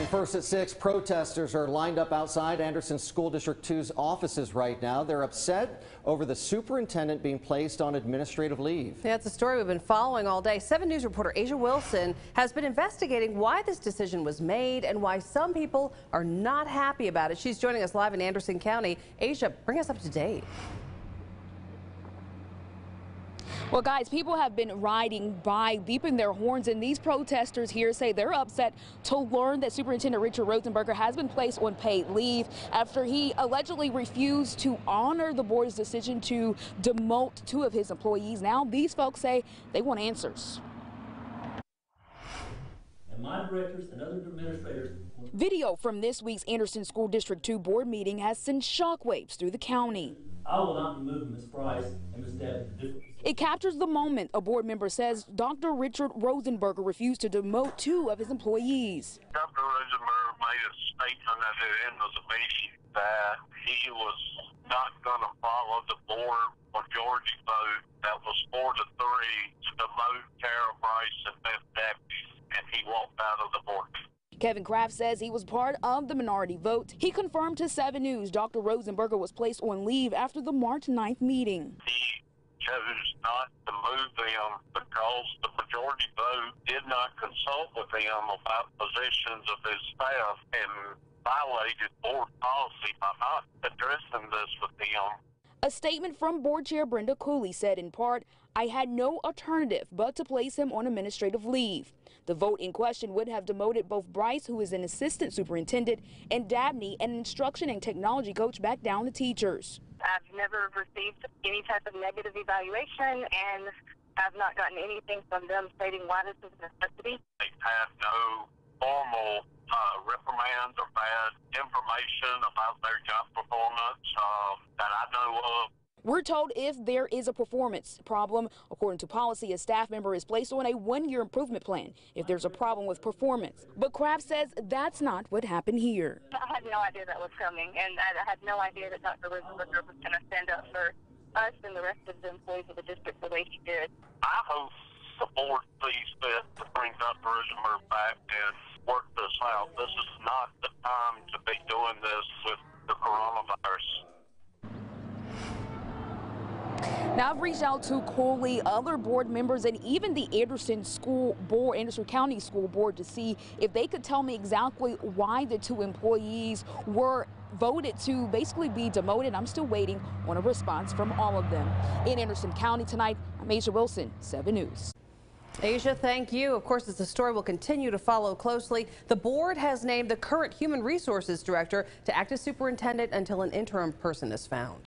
First at 6, protesters are lined up outside Anderson School District 2's offices right now. They're upset over the superintendent being placed on administrative leave. Yeah, it's a story we've been following all day. 7 News reporter Asia Wilson has been investigating why this decision was made and why some people are not happy about it. She's joining us live in Anderson County. Asia, bring us up to date. Well, guys, people have been riding by, beeping their horns, and these protesters here say they're upset to learn that Superintendent Richard Rosenberger has been placed on paid leave after he allegedly refused to honor the board's decision to demote 2 of his employees. Now, these folks say they want answers. And my directors and other administrators. Video from this week's Anderson School District 2 board meeting has sent shockwaves through the county. I will not be moving Ms. Price and Ms. Devin. It captures the moment a board member says Dr. Richard Rosenberger refused to demote 2 of his employees. Dr. Rosenberger made a statement at the end of the meeting that he was not going to follow the board majority vote that was 4-3 to demote Tara Bryce and Beth Deputies, and he walked out of the board. Kevin Kraft says he was part of the minority vote. He confirmed to 7 News Dr. Rosenberger was placed on leave after the March 9th meeting. He chose not to move them because the majority vote did not consult with him about positions of his staff and violated board policy by not addressing this with him. A statement from Board Chair Brenda Cooley said in part, "I had no alternative but to place him on administrative leave." The vote in question would have demoted both Bryce, who is an assistant superintendent, and Dabney, an instruction and technology coach, back down to teachers. I've never received any type of negative evaluation and I've not gotten anything from them stating why this is a necessity. They had no formal reprimands or bad information about their job performance that I know of. We're told if there is a performance problem, according to policy, a staff member is placed on a 1-year improvement plan if there's a problem with performance. But Kraft says that's not what happened here. I had no idea that was coming, and I had no idea that Dr. Rosenberger was going to stand up for us and the rest of the employees of the district the way he did. I hope the board sees fit to bring Dr. Rosenberger back and work this out. This is not the time to be doing this with the coronavirus. Now, I've reached out to Cooley, other board members, and even the Anderson County School Board to see if they could tell me exactly why the 2 employees were voted to basically be demoted. I'm still waiting on a response from all of them. In Anderson County tonight, I'm Asia Wilson, 7 News. Asia, thank you. Of course, it's a story we'll continue to follow closely. The board has named the current Human Resources Director to act as superintendent until an interim person is found.